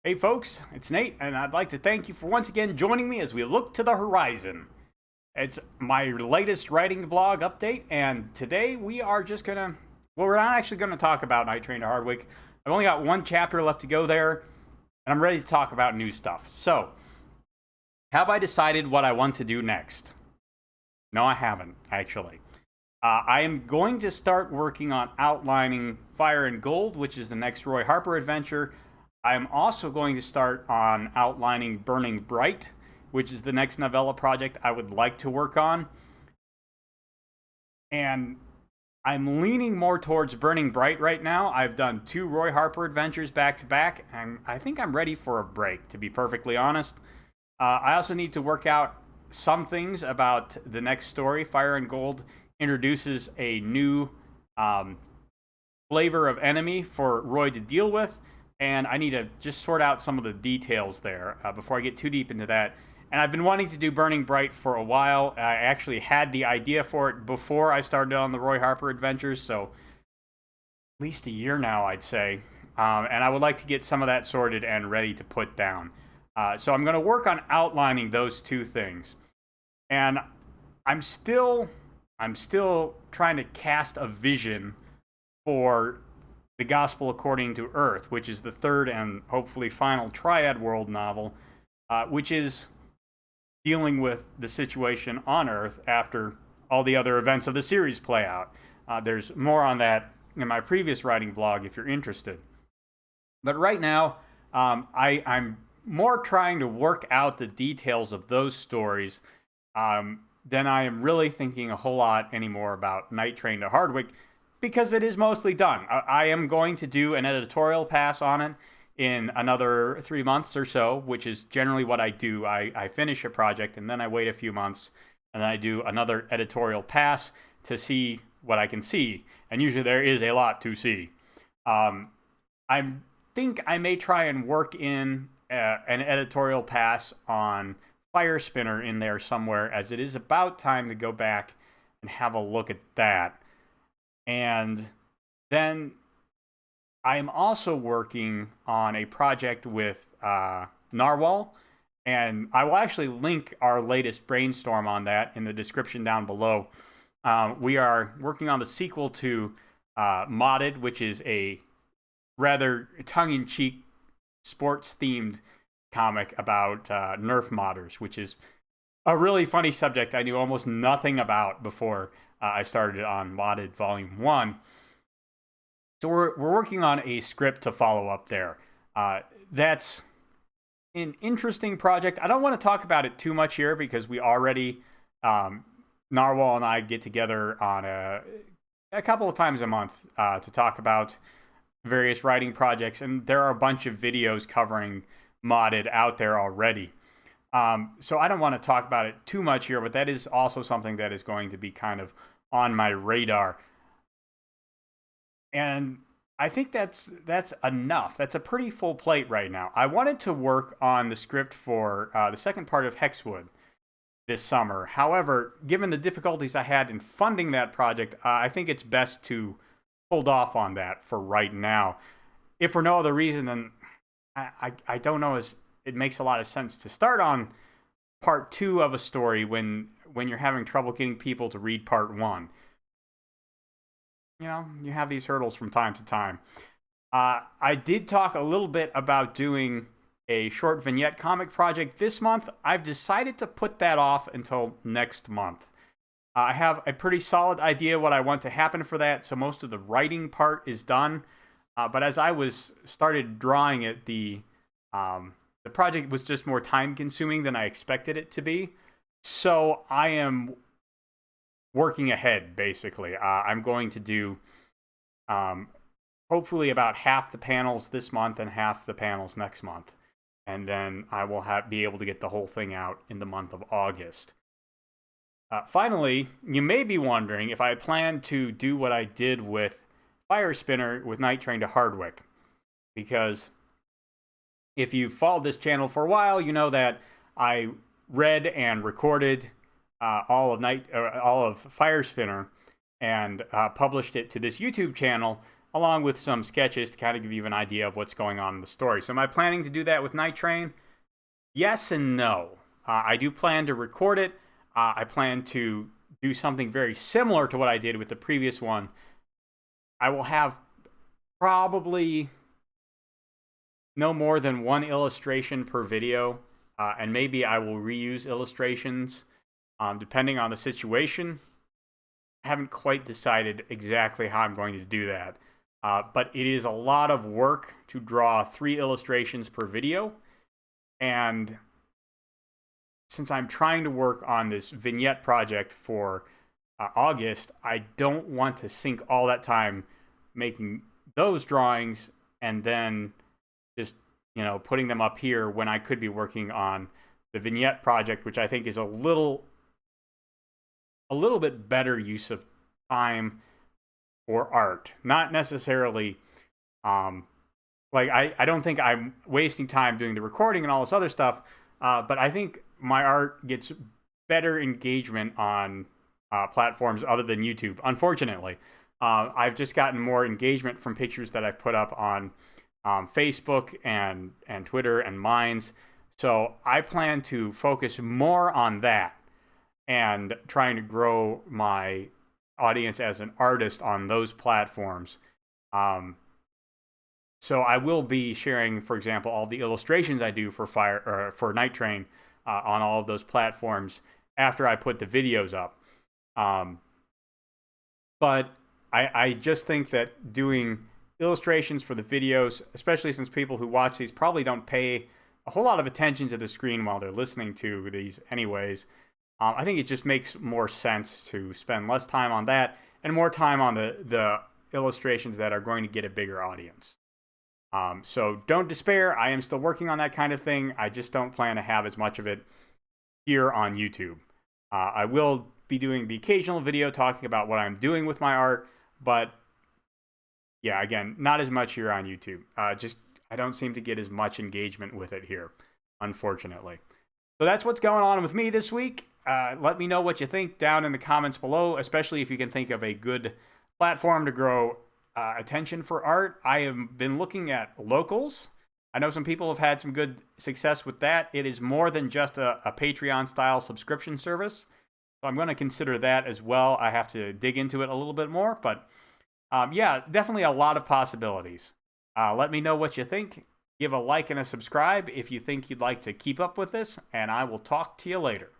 Hey folks, it's Nate, and I'd like to thank you for once again joining me as we look to the horizon. It's my latest writing vlog update, and today we are just gonna, well, we're not actually gonna talk about Night Train to Hardwick. I've only got one chapter left to go there, and I'm ready to talk about new stuff. So, have I decided what I want to do next? No, I haven't, actually. I am going to start working on outlining Fire and Gold, which is the next Roy Harper adventure. I'm also going to start on outlining Burning Bright, which is the next novella project I would like to work on. And I'm leaning more towards Burning Bright right now. I've done two Roy Harper adventures back to back, and I think I'm ready for a break, to be perfectly honest. I also need to work out some things about the next story. Fire and Gold introduces a new um, flavor of enemy for Roy to deal with, and I need to just sort out some of the details there before I get too deep into that. And I've been wanting to do Burning Bright for a while. I actually had the idea for it before I started on the Roy Harper adventures, so at least a year now, I'd say. And I would like to get some of that sorted and ready to put down. So I'm going to work on outlining those two things. And I'm still trying to cast a vision for the Gospel According to Earth, which is the third and hopefully final Triad World novel, which is dealing with the situation on Earth after all the other events of the series play out. There's more on that in my previous writing vlog if you're interested. But right now, I'm more trying to work out the details of those stories than I am really thinking a whole lot anymore about Night Train to Hardwick, because it is mostly done. I am going to do an editorial pass on it in another 3 months or so, which is generally what I do. I finish a project and then I wait a few months and then I do another editorial pass to see what I can see. And usually there is a lot to see. I think I may try and work in an editorial pass on Fire Spinner in there somewhere, as it is about time to go back and have a look at that. And then I'm also working on a project with Narwhal, and I will actually link our latest brainstorm on that in the description down below. We are working on the sequel to Modded, which is a rather tongue-in-cheek sports-themed comic about Nerf modders, which is a really funny subject I knew almost nothing about before I started on Modded Volume 1. So we're working on a script to follow up there. That's an interesting project. I don't want to talk about it too much here because we already, Narwhal and I get together on a couple of times a month to talk about various writing projects, and there are a bunch of videos covering Modded out there already. So I don't want to talk about it too much here, but that is also something that is going to be kind of on my radar. And I think that's enough. That's a pretty full plate right now. I wanted to work on the script for the second part of Hexwood this summer. However, given the difficulties I had in funding that project, I think it's best to hold off on that for right now. If for no other reason than I don't know, as it makes a lot of sense to start on part 2 of a story when you're having trouble getting people to read part 1. You know, you have these hurdles from time to time. I did talk a little bit about doing a short vignette comic project this month. I've decided to put that off until next month. I have a pretty solid idea what I want to happen for that, so most of the writing part is done. But as I started drawing it, the project was just more time consuming than I expected it to be. So I am working ahead, basically. I'm going to do hopefully about half the panels this month and half the panels next month. And then I will be able to get the whole thing out in the month of August. Finally, you may be wondering if I plan to do what I did with Fire Spinner with Night Train to Hardwick. Because if you've followed this channel for a while, you know that I read and recorded all of Fire Spinner and published it to this YouTube channel along with some sketches to kind of give you an idea of what's going on in the story. So am I planning to do that with Night Train? Yes and no. I do plan to record it. I plan to do something very similar to what I did with the previous one. I will have probably no more than one illustration per video, and maybe I will reuse illustrations depending on the situation. I haven't quite decided exactly how I'm going to do that, but it is a lot of work to draw 3 illustrations per video, and since I'm trying to work on this vignette project for August, I don't want to sink all that time making those drawings and then just, putting them up here when I could be working on the vignette project, which I think is a little bit better use of time for art. Not necessarily, I don't think I'm wasting time doing the recording and all this other stuff, but I think my art gets better engagement on platforms other than YouTube. Unfortunately, I've just gotten more engagement from pictures that I've put up on Facebook and Twitter and Minds. So I plan to focus more on that and trying to grow my audience as an artist on those platforms. So I will be sharing, for example, all the illustrations I do for Night Train on all of those platforms after I put the videos up. But I just think that doing illustrations for the videos, especially since people who watch these probably don't pay a whole lot of attention to the screen while they're listening to these anyways, I think it just makes more sense to spend less time on that and more time on the illustrations that are going to get a bigger audience. So don't despair. I am still working on that kind of thing. I just don't plan to have as much of it here on YouTube. I will be doing the occasional video talking about what I'm doing with my art, but yeah, again, not as much here on YouTube. I don't seem to get as much engagement with it here, unfortunately. So that's what's going on with me this week. Let me know what you think down in the comments below, especially if you can think of a good platform to grow attention for art. I have been looking at locals. I know some people have had some good success with that. It is more than just a Patreon-style subscription service. So I'm going to consider that as well. I have to dig into it a little bit more, but yeah, definitely a lot of possibilities. Let me know what you think. Give a like and a subscribe if you think you'd like to keep up with this, and I will talk to you later.